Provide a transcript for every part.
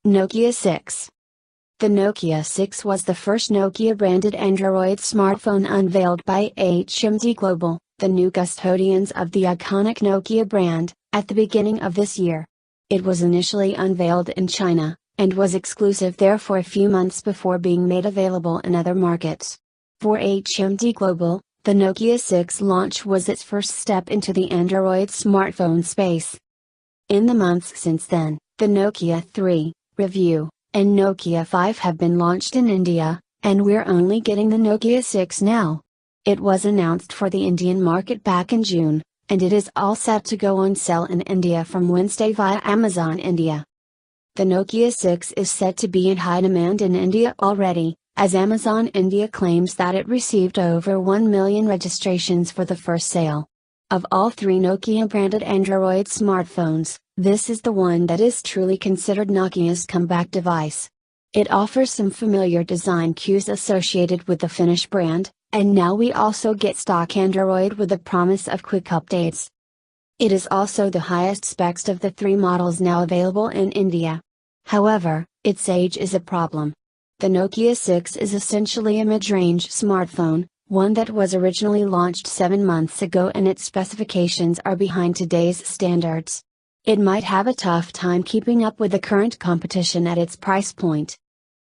Nokia 6. The Nokia 6 was the first Nokia-branded Android smartphone unveiled by HMD Global, the new custodians of the iconic Nokia brand, at the beginning of this year. It was initially unveiled in China, and was exclusive there for a few months before being made available in other markets. For HMD Global, the Nokia 6 launch was its first step into the Android smartphone space. In the months since then, the Nokia 3, Review, and Nokia 5 have been launched in India, and we're only getting the Nokia 6 now. It was announced for the Indian market back in June, and it is all set to go on sale in India from Wednesday via Amazon India. The Nokia 6 is said to be in high demand in India already, as Amazon India claims that it received over 1 million registrations for the first sale. Of all three Nokia-branded Android smartphones, this is the one that is truly considered Nokia's comeback device. It offers some familiar design cues associated with the Finnish brand, and now we also get stock Android with the promise of quick updates. It is also the highest specs of the three models now available in India. However, its age is a problem. The Nokia 6 is essentially a mid-range smartphone, one that was originally launched 7 months ago, and its specifications are behind today's standards. It might have a tough time keeping up with the current competition at its price point.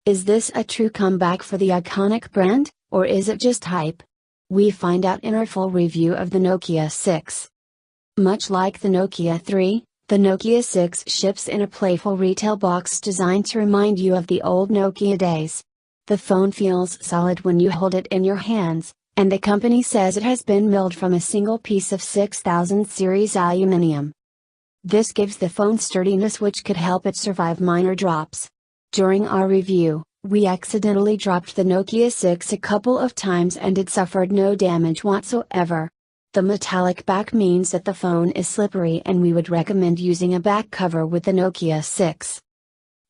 Is this a true comeback for the iconic brand, or is it just hype? We find out in our full review of the Nokia 6. Much like the Nokia 3, the Nokia 6 ships in a playful retail box designed to remind you of the old Nokia days. The phone feels solid when you hold it in your hands, and the company says it has been milled from a single piece of 6000 series aluminum. This gives the phone sturdiness which could help it survive minor drops. During our review, we accidentally dropped the Nokia 6 a couple of times and it suffered no damage whatsoever. The metallic back means that the phone is slippery, and we would recommend using a back cover with the Nokia 6.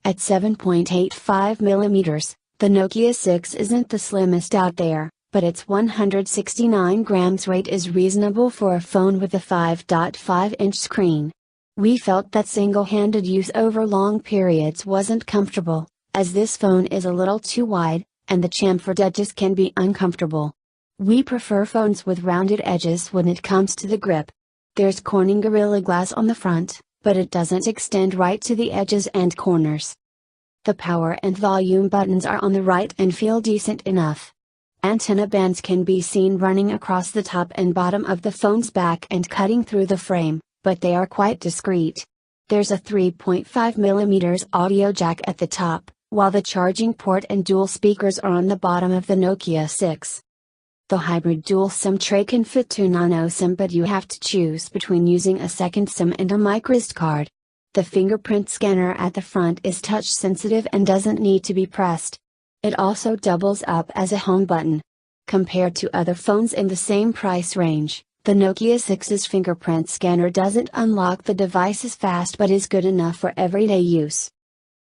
At 7.85 mm, the Nokia 6 isn't the slimmest out there, but its 169 grams weight is reasonable for a phone with a 5.5-inch screen. We felt that single-handed use over long periods wasn't comfortable, as this phone is a little too wide, and the chamfered edges can be uncomfortable. We prefer phones with rounded edges when it comes to the grip. There's Corning Gorilla Glass on the front, but it doesn't extend right to the edges and corners. The power and volume buttons are on the right and feel decent enough. Antenna bands can be seen running across the top and bottom of the phone's back and cutting through the frame, but they are quite discreet. There's a 3.5 mm audio jack at the top, while the charging port and dual speakers are on the bottom of the Nokia 6. The hybrid dual SIM tray can fit 2 nano SIM, but you have to choose between using a second SIM and a microSD card. The fingerprint scanner at the front is touch sensitive and doesn't need to be pressed. It also doubles up as a home button. Compared to other phones in the same price range, the Nokia 6's fingerprint scanner doesn't unlock the device as fast but is good enough for everyday use.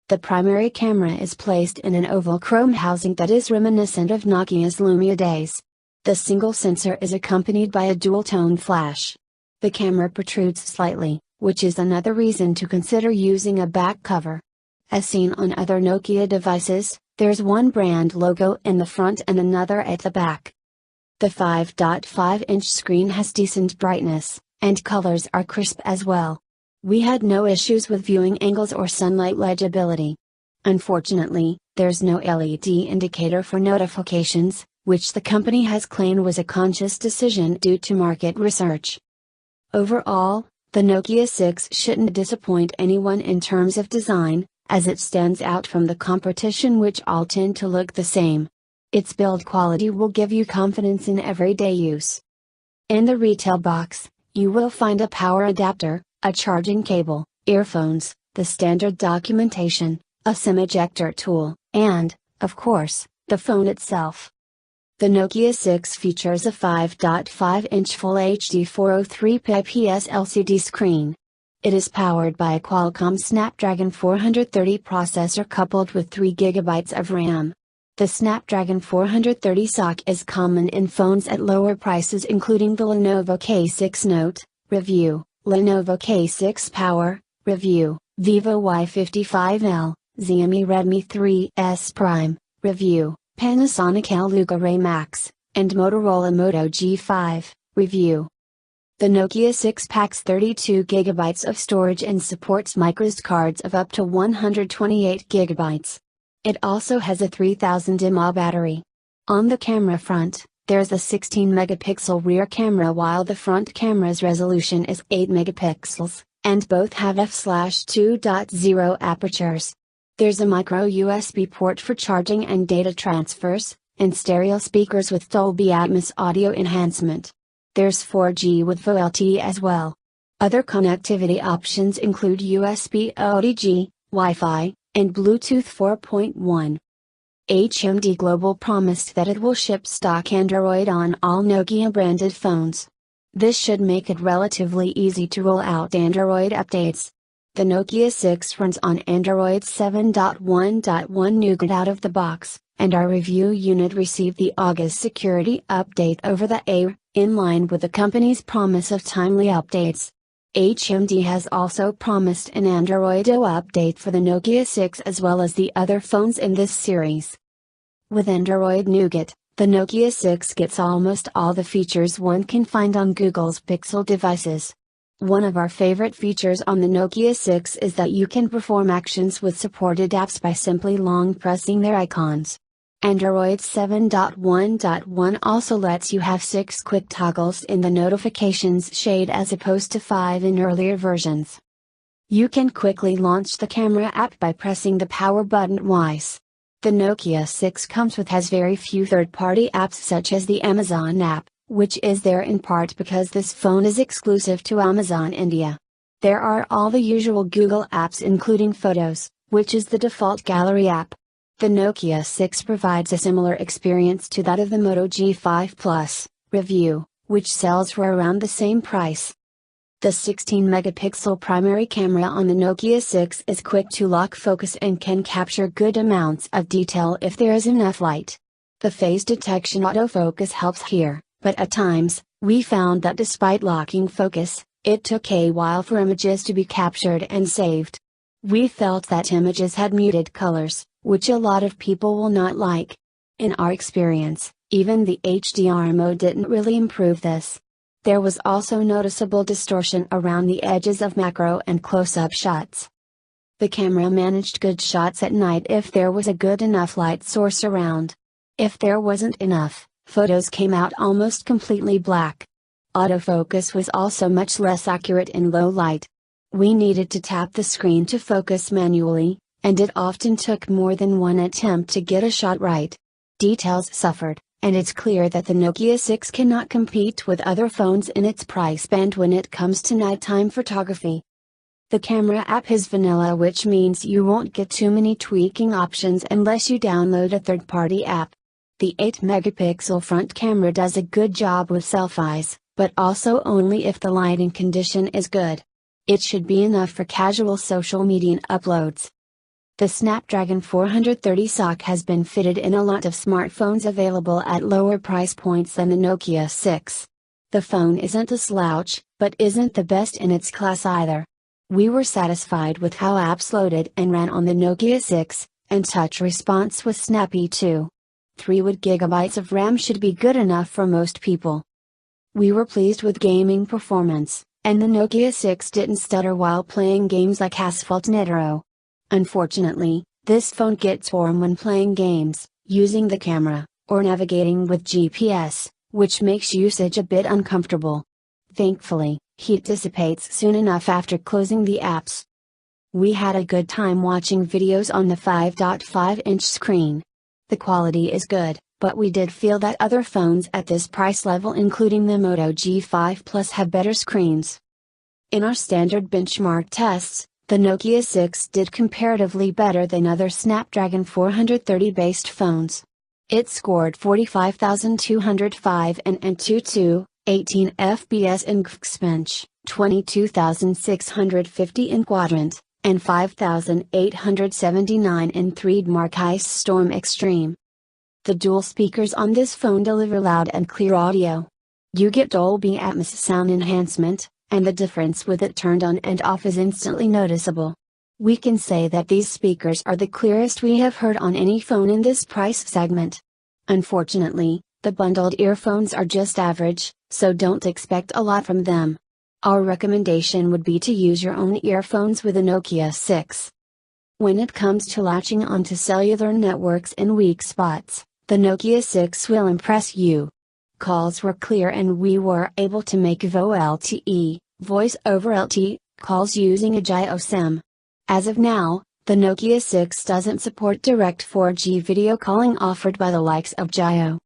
The primary camera is placed in an oval chrome housing that is reminiscent of Nokia's Lumia days. The single sensor is accompanied by a dual-tone flash. The camera protrudes slightly, which is another reason to consider using a back cover. As seen on other Nokia devices, there's one brand logo in the front and another at the back. The 5.5-inch screen has decent brightness, and colors are crisp as well. We had no issues with viewing angles or sunlight legibility. Unfortunately, there's no LED indicator for notifications, which the company has claimed was a conscious decision due to market research. Overall, the Nokia 6 shouldn't disappoint anyone in terms of design, as it stands out from the competition, which all tend to look the same. Its build quality will give you confidence in everyday use. In the retail box, you will find a power adapter, a charging cable, earphones, the standard documentation, a SIM ejector tool, and, of course, the phone itself. The Nokia 6 features a 5.5-inch Full HD 403 IPS LCD screen. It is powered by a Qualcomm Snapdragon 430 processor coupled with 3 GB of RAM. The Snapdragon 430 SoC is common in phones at lower prices, including the Lenovo K6 Note, Review, Lenovo K6 Power, Review, Vivo Y55L, Xiaomi Redmi 3S Prime, review, Panasonic Luga Ray Max, and Motorola Moto G5, review. The Nokia 6 packs 32GB of storage and supports microSD cards of up to 128GB. It also has a 3000 mAh battery. On the camera front, there's a 16 megapixel rear camera while the front camera's resolution is 8 megapixels, and both have f/2.0 apertures. There's a micro USB port for charging and data transfers, and stereo speakers with Dolby Atmos audio enhancement. There's 4G with VoLTE as well. Other connectivity options include USB OTG, Wi-Fi, and Bluetooth 4.1. HMD Global promised that it will ship stock Android on all Nokia-branded phones. This should make it relatively easy to roll out Android updates. The Nokia 6 runs on Android 7.1.1 Nougat out of the box, and our review unit received the August security update over the air, in line with the company's promise of timely updates. HMD has also promised an Android O update for the Nokia 6 as well as the other phones in this series. With Android Nougat, the Nokia 6 gets almost all the features one can find on Google's Pixel devices. One of our favorite features on the Nokia 6 is that you can perform actions with supported apps by simply long pressing their icons. Android 7.1.1 also lets you have 6 quick toggles in the notifications shade as opposed to 5 in earlier versions. You can quickly launch the camera app by pressing the power button twice. The Nokia 6 has very few third-party apps such as the Amazon app, which is there in part because this phone is exclusive to Amazon India. There are all the usual Google apps including Photos, which is the default gallery app. The Nokia 6 provides a similar experience to that of the Moto G5 Plus, review, which sells for around the same price. The 16-megapixel primary camera on the Nokia 6 is quick to lock focus and can capture good amounts of detail if there is enough light. The phase detection autofocus helps here, but at times, we found that despite locking focus, it took a while for images to be captured and saved. We felt that images had muted colors, which a lot of people will not like. In our experience, even the HDR mode didn't really improve this. There was also noticeable distortion around the edges of macro and close-up shots. The camera managed good shots at night if there was a good enough light source around. If there wasn't enough, photos came out almost completely black. Autofocus was also much less accurate in low light. We needed to tap the screen to focus manually, and it often took more than one attempt to get a shot right. Details suffered, and it's clear that the Nokia 6 cannot compete with other phones in its price band when it comes to nighttime photography. The camera app is vanilla, which means you won't get too many tweaking options unless you download a third-party app. The 8-megapixel front camera does a good job with selfies, but also only if the lighting condition is good. It should be enough for casual social media uploads. The Snapdragon 430 SoC has been fitted in a lot of smartphones available at lower price points than the Nokia 6. The phone isn't a slouch, but isn't the best in its class either. We were satisfied with how apps loaded and ran on the Nokia 6, and touch response was snappy too. 3 GB of RAM should be good enough for most people. We were pleased with gaming performance, and the Nokia 6 didn't stutter while playing games like Asphalt Nitro. Unfortunately, this phone gets warm when playing games, using the camera, or navigating with GPS, which makes usage a bit uncomfortable. Thankfully, heat dissipates soon enough after closing the apps. We had a good time watching videos on the 5.5-inch screen. The quality is good, but we did feel that other phones at this price level including the Moto G5 Plus have better screens. In our standard benchmark tests, the Nokia 6 did comparatively better than other Snapdragon 430 based phones. It scored 45,205 in Antutu, 18 FPS in Geekbench, 22,650 in Quadrant, and 5,879 in 3DMark Ice Storm Extreme. The dual speakers on this phone deliver loud and clear audio. You get Dolby Atmos sound enhancement, and the difference with it turned on and off is instantly noticeable. We can say that these speakers are the clearest we have heard on any phone in this price segment. Unfortunately, the bundled earphones are just average, so don't expect a lot from them. Our recommendation would be to use your own earphones with a Nokia 6. When it comes to latching onto cellular networks in weak spots, the Nokia 6 will impress you. Calls were clear and we were able to make VoLTE, voice over LTE, calls using a Jio SIM. As of now, the Nokia 6 doesn't support direct 4G video calling offered by the likes of Jio.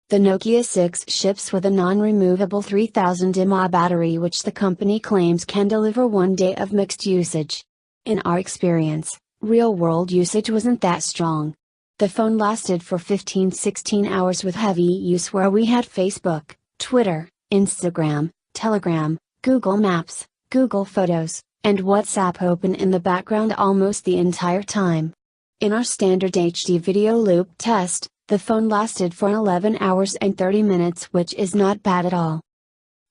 The Nokia 6 ships with a non-removable 3000 mAh battery which the company claims can deliver 1 day of mixed usage. In our experience, real-world usage wasn't that strong. The phone lasted for 15-16 hours with heavy use where we had Facebook, Twitter, Instagram, Telegram, Google Maps, Google Photos, and WhatsApp open in the background almost the entire time. In our standard HD video loop test, the phone lasted for 11 hours and 30 minutes, which is not bad at all.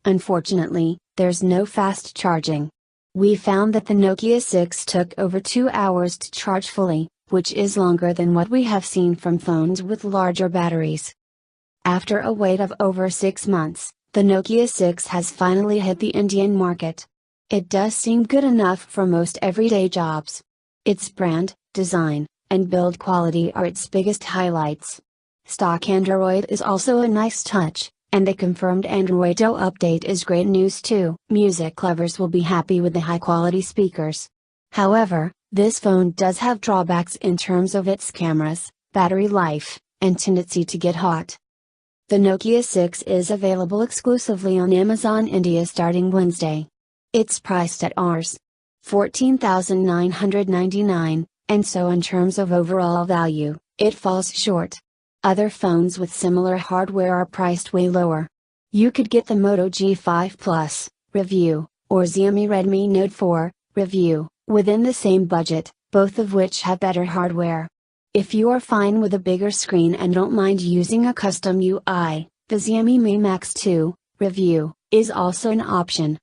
Unfortunately, there's no fast charging. We found that the Nokia 6 took over 2 hours to charge fully, which is longer than what we have seen from phones with larger batteries. After a wait of over 6 months, the Nokia 6 has finally hit the Indian market. It does seem good enough for most everyday jobs. Its brand, design, and build quality are its biggest highlights. Stock Android is also a nice touch, and the confirmed Android O update is great news too. Music lovers will be happy with the high-quality speakers. However, this phone does have drawbacks in terms of its cameras, battery life, and tendency to get hot. The Nokia 6 is available exclusively on Amazon India starting Wednesday. It's priced at Rs. 14,999, and so in terms of overall value, it falls short. Other phones with similar hardware are priced way lower. You could get the Moto G5 Plus, review, or Xiaomi Redmi Note 4, review, within the same budget, both of which have better hardware. If you are fine with a bigger screen and don't mind using a custom UI, the Xiaomi Mi Max 2, review, is also an option.